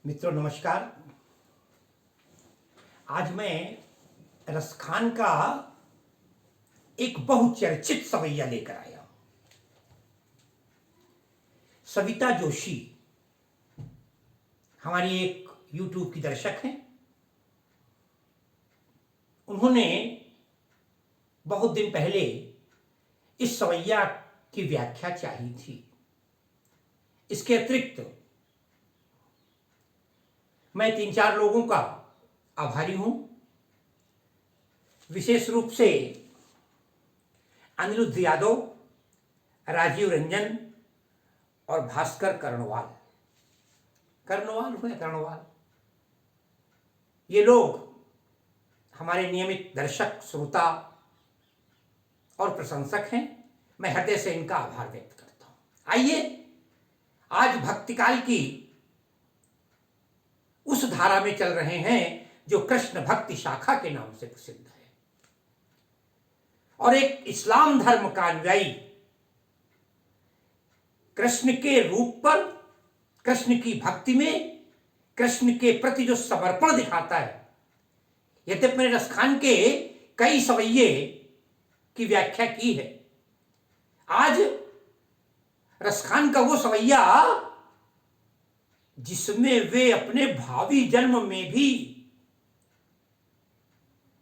मित्रों नमस्कार। आज मैं रसखान का एक बहुचर्चित सवैया लेकर आया हूं। सविता जोशी हमारी एक YouTube की दर्शक हैं। उन्होंने बहुत दिन पहले इस सवैया की व्याख्या चाहिए थी। इसके अतिरिक्त मैं 3-4 लोगों का आभारी हूं, विशेष रूप से अनिरुद्ध यादव, राजीव रंजन और भास्कर कर्णवाल ये लोग हमारे नियमित दर्शक, श्रोता और प्रशंसक हैं। मैं हृदय से इनका आभार व्यक्त करता हूं। आइए आज भक्तिकाल की उस धारा में चल रहे हैं जो कृष्ण भक्ति शाखा के नाम से प्रसिद्ध है और एक इस्लाम धर्म का अनुयायी कृष्ण के रूप पर, कृष्ण की भक्ति में, कृष्ण के प्रति जो समर्पण दिखाता है। यद्यपि मैंने रसखान के कई सवैये की व्याख्या की है, आज रसखान का वो सवैया जिसमें वे अपने भावी जन्म में भी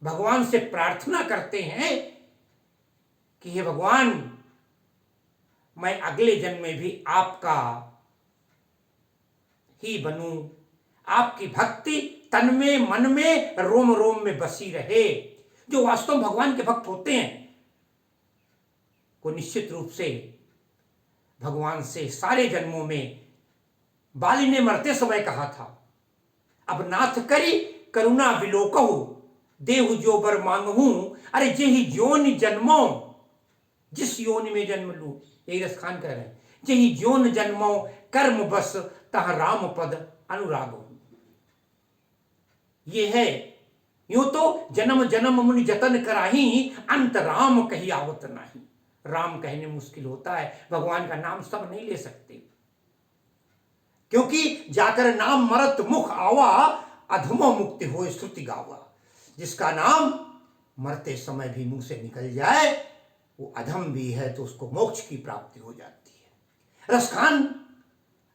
भगवान से प्रार्थना करते हैं कि हे भगवान, मैं अगले जन्म में भी आपका ही बनूं, आपकी भक्ति तन में, मन में, रोम रोम में बसी रहे। जो वास्तव में भगवान के भक्त होते हैं वो निश्चित रूप से भगवान से सारे जन्मों में, बाली ने मरते समय कहा था, अब नाथ करी करुणा विलोकहु, देहु जो बर मांगहूं। अरे जेहि जोन जन्मो, जिस योनि में जन्म लूं, यही रसखान कह रहे हैं, जेहि जोन जन्मो कर्म बस तह राम पद अनुराग हो। ये है, यूं तो जन्म जन्म मुनि जतन कराही, अंत राम कही आवत नहीं। राम कहने मुश्किल होता है, भगवान का नाम सब नहीं ले सकते, क्योंकि जाकर नाम मरत मुख आवा, अधमो मुक्ति हो श्रुति गावा। जिसका नाम मरते समय भी मुंह से निकल जाए वो अधम भी है, तो उसको मोक्ष की प्राप्ति हो जाती है। रसखान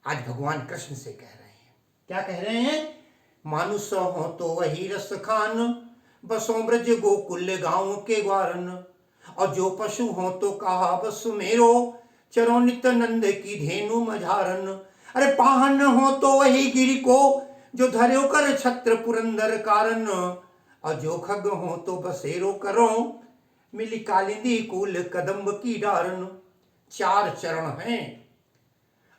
आज भगवान कृष्ण से कह रहे हैं। क्या कह रहे हैं? मानुष हो तो वही रसखान, बसों ब्रज गोकुल गांव के ग्वारन। और जो पशु हो तो कहा बस मेरो, चरो नित नंद की धेनु मझारन। अरे पाहन हो तो वही गिरि को, जो धर्यो कर छत्र पुरंदर कारण। और जो खग हो तो बसेरो करो, मिली कालिंदी कुल कदम्ब की डारन। 4 चरण हैं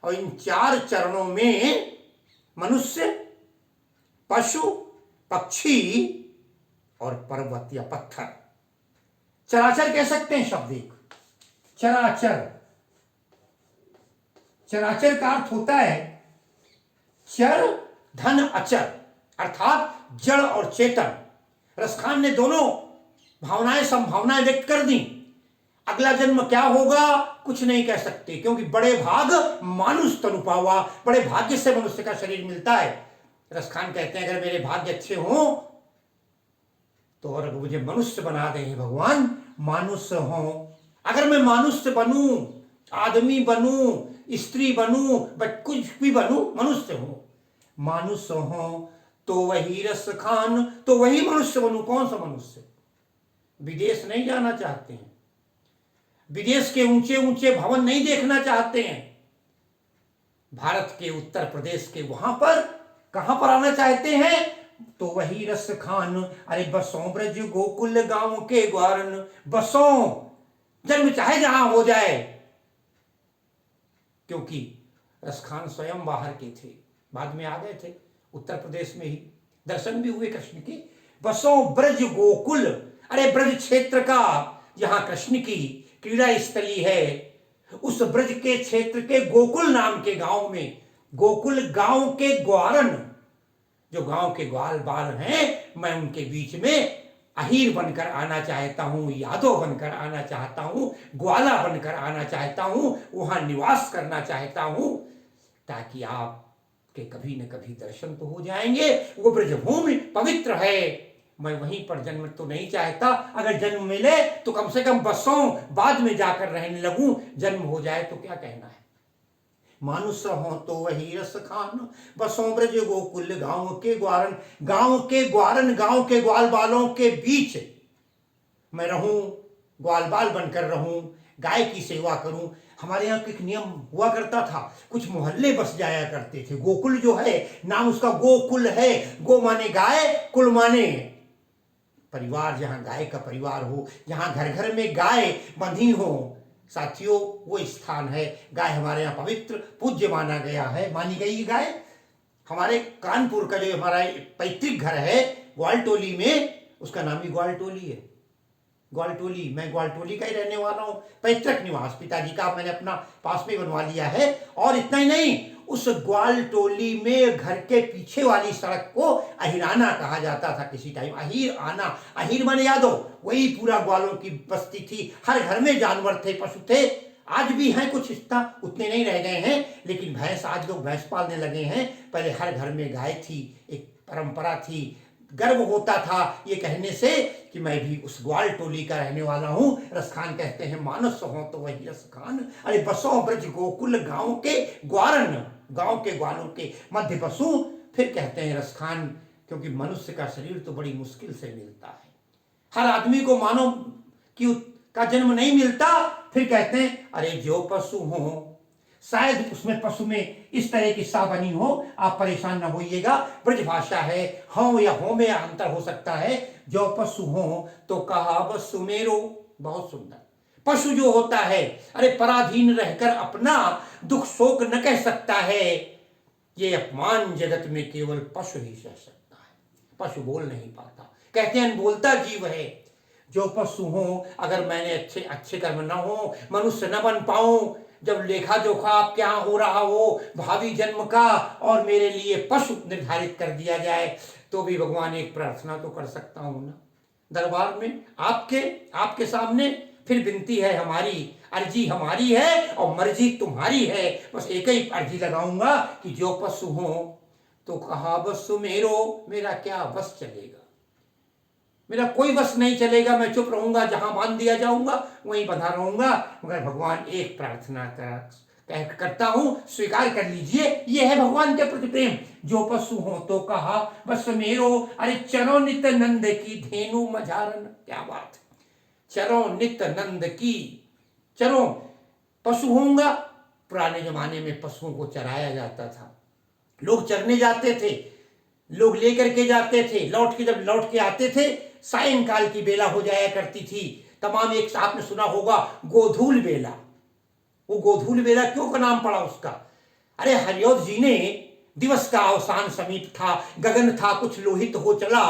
और इन 4 चरणों में मनुष्य, पशु, पक्षी और पर्वत या पत्थर, चराचर कह सकते हैं शब्द एक। चराचर, चराचर का अर्थ होता है चर धन अचर, अर्थात जड़ और चेतन। रसखान ने दोनों भावनाएं, संभावनाएं व्यक्त कर दी। अगला जन्म क्या होगा कुछ नहीं कह सकते, क्योंकि बड़े भाग मानुष तनु पावा, बड़े भाग्य से मनुष्य का शरीर मिलता है। रसखान कहते हैं अगर मेरे भाग्य अच्छे हों तो और मुझे मनुष्य बना दें भगवान, मानुष हो। अगर मैं मनुष्य बनूं, आदमी बनूं, स्त्री बनूं, बट कुछ भी बनूं, मनुष्य हूं, मानुष हो तो वही रसखान, तो वही मनुष्य बनूं। कौन सा मनुष्य? विदेश नहीं जाना चाहते हैं, विदेश के ऊंचे ऊंचे भवन नहीं देखना चाहते हैं, भारत के उत्तर प्रदेश के वहां पर कहां पर आना चाहते हैं? तो वही रसखान। अरे बसों ब्रज गोकुल गांव के ग्वारन। बसों, जन्म चाहे जहां हो जाए, क्योंकि रसखान स्वयं बाहर के थे, बाद में आ गए थे, उत्तर प्रदेश में ही दर्शन भी हुए कृष्ण के। बसों ब्रज गोकुल, अरे ब्रज क्षेत्र का, जहां कृष्ण की क्रीड़ा स्थली है, उस ब्रज के क्षेत्र के गोकुल नाम के गांव में, गोकुल गांव के ग्वारन, जो गांव के ग्वाल बाल हैं, मैं उनके बीच में अहीर बनकर आना चाहता हूं, यादव बनकर आना चाहता हूं, ग्वाला बनकर आना चाहता हूं, वहां निवास करना चाहता हूं, ताकि आप कि कभी न कभी दर्शन तो हो जाएंगे। वो ब्रजभूमि पवित्र है, मैं वहीं पर जन्म तो नहीं चाहता। अगर जन्म मिले तो कम से कम बरसों बाद में जाकर रहने लगूं, जन्म हो जाए तो क्या कहना है। मानुष हो तो वही रस खान, बसों ब्रज गोकुल गांव के ग्वारन, गांव के ग्वारन, गांव के ग्वाल बालों के बीच मैं रहूं, ग्वाल बाल बनकर रहूं, गाय की सेवा करूं। हमारे यहाँ एक नियम हुआ करता था, कुछ मोहल्ले बस जाया करते थे। गोकुल जो है नाम उसका गोकुल है, गो माने गाय, कुल माने परिवार, जहां गाय का परिवार हो, जहां घर घर में गाय बंधी हो। साथियों, वो स्थान है। गाय हमारे यहाँ पवित्र पूज्य माना गया है, मानी गई गाय। हमारे कानपुर का जो हमारा पैतृक घर है ग्वालटोली में, उसका नाम ही ग्वालटोली है। ग्वालटोली, मैं ग्वालटोली का ही रहने वाला हूँ। पैतृक निवास पिताजी का मैंने अपना पास में बनवा लिया है। और इतना ही नहीं, उस ग्वालटोली में घर के पीछे वाली सड़क को अहिराना कहा जाता था किसी टाइम। अहीर आना, अहीर माने यादव, वही पूरा ग्वालों की बस्ती थी। हर घर में जानवर थे, पशु थे। आज भी हैं कुछ, इतना उतने नहीं रह गए हैं, लेकिन भैंस, आज लोग भैंस पालने लगे हैं। पहले हर घर में गाय थी, एक परंपरा थी। गर्व होता था ये कहने से कि मैं भी उस ग्वाल टोली का रहने वाला हूं। रसखान कहते हैं मानस हो तो वही रसखान, अरे बसों ब्रज गोकुल गांव के ग्वारन, गांव के ग्वालों के मध्य बसू। फिर कहते हैं रसखान, क्योंकि मनुष्य का शरीर तो बड़ी मुश्किल से मिलता है, हर आदमी को मानव का जन्म नहीं मिलता। फिर कहते हैं अरे जो पशु हो, शायद उसमें पशु में इस तरह की सा बनी हो, आप परेशान न होइएगा। ब्रज भाषा है, हो या हो में अंतर हो सकता है। जो पशु हो तो कहा बस सुमेरो, बहुत सुंदर। पशु जो होता है, अरे पराधीन रहकर अपना दुख शोक न कह सकता है। ये अपमान जगत में केवल पशु ही सह सकता है, पशु बोल नहीं पाता। कहते हैं बोलता जीव है। जो पशु हो, अगर मैंने अच्छे कर्म न हो, मनुष्य न बन पाऊं, जब लेखा जोखा आप क्या हो रहा हो भावी जन्म का, और मेरे लिए पशु निर्धारित कर दिया जाए, तो भी भगवान एक प्रार्थना तो कर सकता हूं ना दरबार में, आपके सामने। फिर विनती है हमारी, अर्जी हमारी है और मर्जी तुम्हारी है। बस एक ही अर्जी लगाऊंगा कि जो पशु हो तो कहा बस मेरो, मेरा क्या बस चलेगा, मेरा कोई बस नहीं चलेगा। मैं चुप रहूंगा, जहां बांध दिया जाऊंगा वहीं बंधा रहूंगा। मगर भगवान एक प्रार्थना करता हूं, स्वीकार कर लीजिए। ये है भगवान के प्रति प्रेम। जो पशु हो तो कहा बस मेरो, अरे चरो नित नंद की धेनु मझारन, क्या बात है। चरो नित नंद की, चरो पशु होऊंगा। पुराने जमाने में पशुओं को चराया जाता था, लोग चरने जाते थे, लोग लेकर के जाते थे, जब लौट के आते थे, सायंकाल की बेला हो जाया करती थी तमाम। एक आपने सुना होगा गोधूल बेला। वो गोधूल बेला क्यों का नाम पड़ा उसका? अरे हरियोध जी ने, दिवस का अवसान समीप था, गगन था कुछ लोहित हो चला,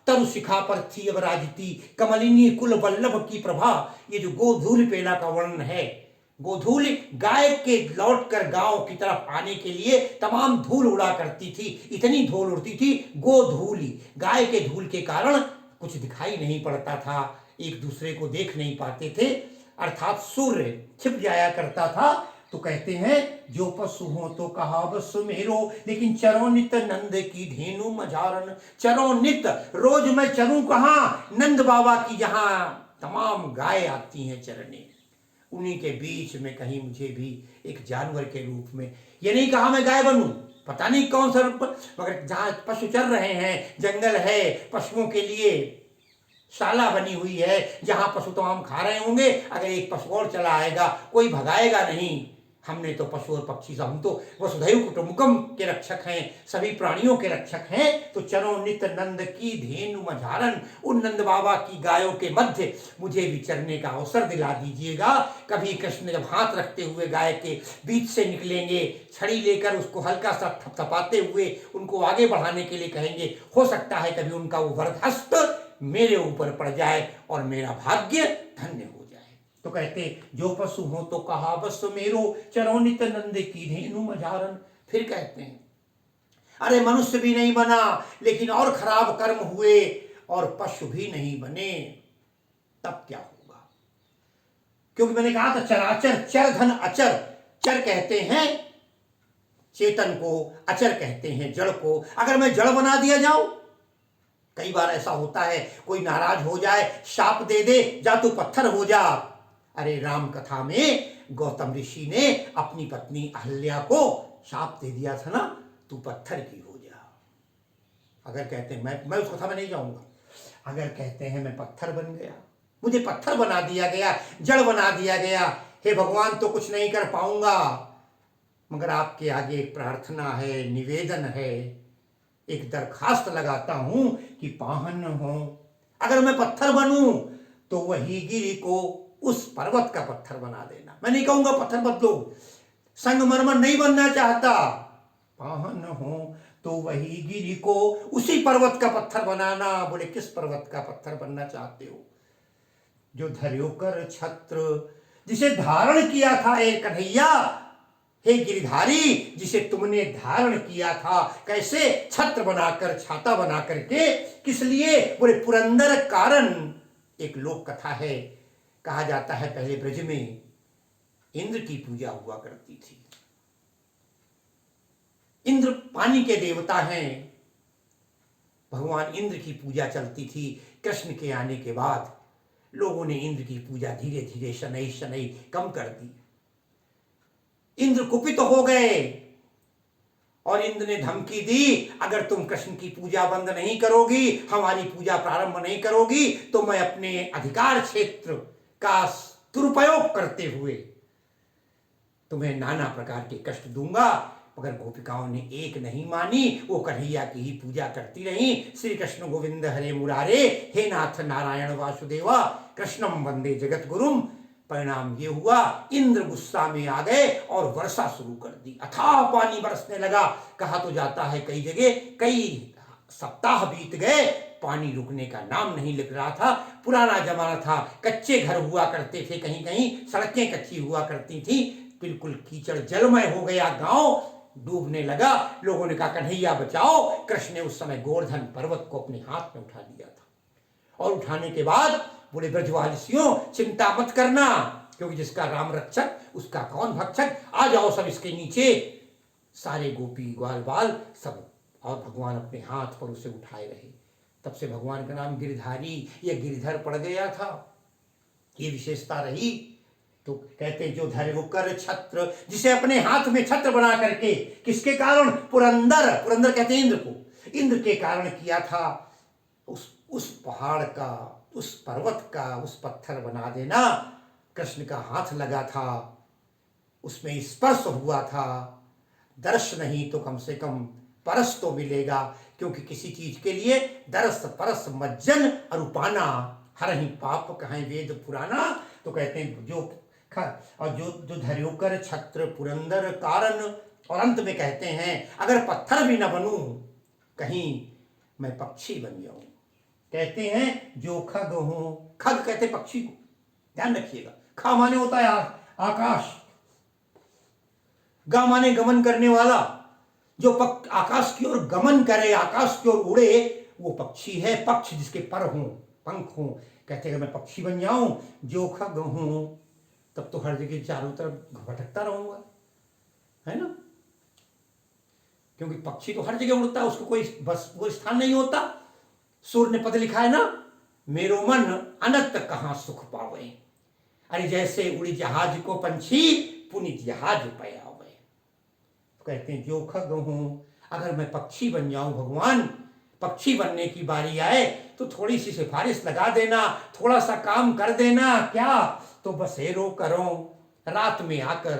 तरु शिखा पर थी अब राजती, कमलिनी कुल वल्लभ की प्रभा। ये जो गोधूल बेला का वर्णन है, गोधूल गाय के लौटकर गांव की तरफ आने के लिए तमाम धूल उड़ा करती थी, इतनी धूल उड़ती थी गोधूली। गाय के धूल के कारण कुछ दिखाई नहीं पड़ता था, एक दूसरे को देख नहीं पाते थे, अर्थात सूर्य छिप जाया करता था। तो कहते हैं जो पशु हो तो कहा बस मेरो, लेकिन चरो नित नंद की धेनु मझारन। चरो नित, रोज मैं चरूं कहां? नंद बाबा की जहां तमाम गाय आती हैं चरने, उन्हीं के बीच में कहीं मुझे भी एक जानवर के रूप में, ये नहीं कहा मैं गाय बनूं, पता नहीं कौन सा रूप, मगर जहां पशु चल रहे हैं, जंगल है, पशुओं के लिए शाला बनी हुई है, जहां पशु तमाम खा रहे होंगे। अगर एक पशु और चला आएगा, कोई भगाएगा नहीं। हमने तो पशु और पक्षी, हम तो वसुधैव कुटुंबकम के रक्षक हैं, सभी प्राणियों के रक्षक हैं। तो चरो नित नंद की धेनु मझारन, उन नंद बाबा की गायों के मध्य मुझे भी चरने का अवसर दिला दीजिएगा। कभी कृष्ण जब हाथ रखते हुए गाय के बीच से निकलेंगे, छड़ी लेकर उसको हल्का सा थपथपाते हुए उनको आगे बढ़ाने के लिए कहेंगे, हो सकता है कभी उनका वो वरदहस्त मेरे ऊपर पड़ जाए और मेरा भाग्य धन्य हो जाए। तो कहते जो पशु हो तो कहा बस मेरो, चरो नित नंद की धेनु मझारन। फिर कहते हैं अरे मनुष्य भी नहीं बना, लेकिन और खराब कर्म हुए और पशु भी नहीं बने, तब क्या होगा? क्योंकि मैंने कहा था चराचर, चर धन अचर। चर कहते हैं चेतन को अचर कहते हैं, जड़ को। अगर मैं जड़ बना दिया जाऊं, कई बार ऐसा होता है, कोई नाराज हो जाए, शाप दे दे, जा तू पत्थर हो जा। अरे राम कथा में गौतम ऋषि ने अपनी पत्नी अहल्या को शाप दे दिया था ना, तू पत्थर की हो जा। अगर कहते हैं, मैं उस कथा में नहीं जाऊंगा, अगर कहते हैं मैं पत्थर बन गया, मुझे पत्थर बना दिया गया, जड़ बना दिया गया, हे भगवान तो कुछ नहीं कर पाऊंगा, मगर आपके आगे एक प्रार्थना है, निवेदन है, एक दरखास्त लगाता हूं कि पाहन हो। अगर मैं पत्थर बनूं तो वही गिरी को उस पर्वत का पत्थर बना देना। मैं नहीं कहूंगा पत्थर बदलो, संगमरमर नहीं बनना चाहता, पाहन हो तो वही गिरी को उसी पर्वत का पत्थर बनाना। बोले किस पर्वत का पत्थर बनना चाहते हो? जो धर्यो कर छत्र, जिसे धारण किया था एक कन्हैया, हे गिरिधारी, जिसे तुमने धारण किया था, कैसे? छत्र बनाकर, छाता बना करके। किस लिए? बोले पुरंदर कारण। एक लोक कथा है, कहा जाता है पहले ब्रज में इंद्र की पूजा हुआ करती थी। इंद्र पानी के देवता हैं, भगवान इंद्र की पूजा चलती थी। कृष्ण के आने के बाद लोगों ने इंद्र की पूजा धीरे धीरे शनै शनै कम कर दी। इंद्र कुपित हो गए और इंद्र ने धमकी दी, अगर तुम कृष्ण की पूजा बंद नहीं करोगी, हमारी पूजा प्रारंभ नहीं करोगी, तो मैं अपने अधिकार क्षेत्र का दुरुपयोग करते हुए तुम्हें नाना प्रकार के कष्ट दूंगा। मगर गोपिकाओं ने एक नहीं मानी, वो कन्हैया की ही पूजा करती रही। श्री कृष्ण गोविंद हरे मुरारे, हे नाथ नारायण वासुदेवा, कृष्णम वंदे जगत गुरुम। परिणाम ये हुआ, इंद्र गुस्सा में आ गए और वर्षा शुरू कर दी। अथाह पानी बरसने लगा। कहा तो जाता है कई जगह कई सप्ताह बीत गए, पानी रुकने का नाम नहीं लिख रहा था। पुराना जमाना था, कच्चे घर हुआ करते थे, कहीं कहीं सड़कें कच्ची हुआ करती थी, बिल्कुल कीचड़ जलमय हो गया, गांव डूबने लगा। लोगों ने कहा कन्हैया बचाओ। कृष्ण ने उस समय गोवर्धन पर्वत को अपने हाथ में उठा लिया था, और उठाने के बाद बोले ब्रजवासियों चिंता मत करना, क्योंकि जिसका राम रक्षक उसका कौन भक्षक। आ जाओ सब इसके नीचे। सारे गोपी ग्वाल बाल सब, और भगवान अपने हाथ पर उसे उठाए रहे। तब से भगवान का नाम गिरधारी या गिरधर पड़ गया था। ये विशेषता रही। तो कहते जो धरे वो कर छत्र, जिसे अपने हाथ में छत्र बना करके, किसके कारण? पुरंदर, पुरंदर कहते हैं इंद्र को, इंद्र के कारण किया था। उस पहाड़ का, उस पर्वत का, उस पत्थर बना देना। कृष्ण का हाथ लगा था, उसमें स्पर्श हुआ था। दर्श नहीं तो कम से कम परस तो मिलेगा, क्योंकि किसी चीज के लिए दर्श परस मज्जन अरूपाना, हर ही पाप कहें वेद पुराना। तो कहते हैं जो जो धर्योकर छत्र पुरंदर कारण, और अंत में कहते हैं अगर पत्थर भी न बनूं, कहीं मैं पक्षी बन जाऊं। कहते हैं जो खग हूं, खग कहते पक्षी को, ध्यान रखिएगा। खा माने होता है आकाश, गा माने गमन करने वाला। जो आकाश की ओर गमन करे, आकाश की ओर उड़े, वो पक्षी है। पक्ष जिसके पर हों, पंख हों। कहते हैं मैं पक्षी बन जाऊं, जो खग हूं, तब तो हर जगह चारों तरफ भटकता रहूंगा, है ना। क्योंकि पक्षी तो हर जगह उड़ता है, उसको कोई बस वो स्थान नहीं होता। सूर्य ने पद लिखा है ना, मेरो मन अनंत कहां सुख पावे। अरे जैसे उड़ी जहाज को पंछी, पुनित जहाज पावे। तो कहते हैं जो खग हूं, अगर मैं पक्षी बन जाऊं भगवान, पक्षी बनने की बारी आए तो थोड़ी सी सिफारिश लगा देना, थोड़ा सा काम कर देना। क्या? तो बसेरो करो, रात में आकर।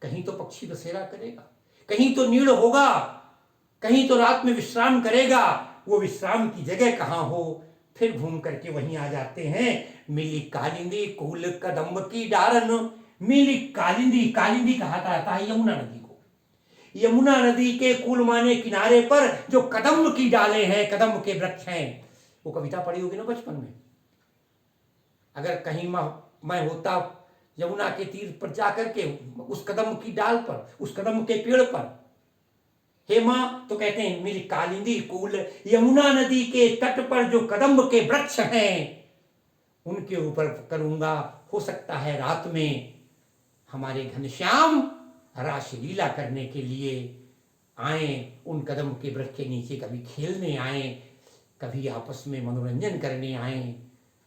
कहीं तो पक्षी बसेरा करेगा, कहीं तो नीड़ होगा, कहीं तो रात में विश्राम करेगा। वो विश्राम की जगह कहां हो, फिर घूम करके वहीं आ जाते हैं। मिली कालिंदी कुल कदम्ब की डारन। मिली कालिंदी, कालिंदी कहा जाता है यमुना नदी को। यमुना नदी के कुल माने किनारे पर जो कदम्ब की डाले हैं, कदम्ब के वृक्ष हैं। वो कविता पढ़ी होगी ना बचपन में। अगर कहीं मैं होता यमुना के तीर पर जाकर के, उस कदम्ब की डाल पर, उस कदम्ब के पेड़ पर, हे मां, तो कहते हैं मेरी कालिंदी कुल, यमुना नदी के तट पर जो कदम्ब के वृक्ष हैं, उनके ऊपर करूंगा। हो सकता है रात में हमारे घनश्याम रासलीला करने के लिए आए, उन कदम के वृक्ष के नीचे कभी खेलने आए, कभी आपस में मनोरंजन करने आए।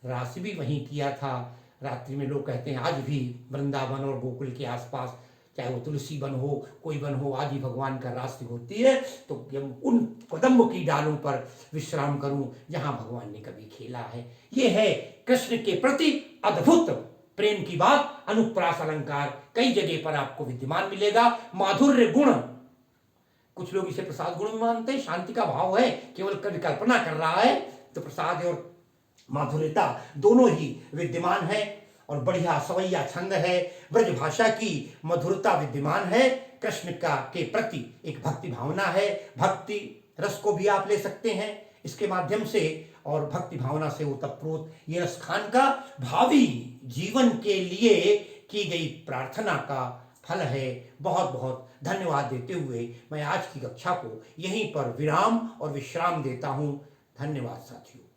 रास भी वहीं किया था। रात्रि में लोग कहते हैं आज भी वृंदावन और गोकुल के आसपास, चाहे वो तुलसी वन हो, कोई वन हो, आज भी भगवान का रास होती है। तो जब उन कदम्ब की डालों पर विश्राम करूं जहां भगवान ने कभी खेला है। ये है कृष्ण के प्रति अद्भुत प्रेम की बात। अनुप्रास अलंकार कई जगह पर आपको विद्यमान मिलेगा। माधुर्य गुण, कुछ लोग इसे प्रसाद गुण में मानते हैं, शांति का भाव है, केवल कवि कल्पना कर रहा है। तो प्रसाद और माधुर्यता दोनों ही विद्यमान है और बढ़िया सवैया छंद है। ब्रज भाषा की मधुरता विद्यमान है। कृष्ण का के प्रति एक भक्ति भावना है। भक्ति रस को भी आप ले सकते हैं इसके माध्यम से, और भक्ति भावना से ओतप्रोत ये रस खान का भावी जीवन के लिए की गई प्रार्थना का फल है। बहुत बहुत धन्यवाद देते हुए मैं आज की कक्षा को यहीं पर विराम और विश्राम देता हूं। धन्यवाद साथियों।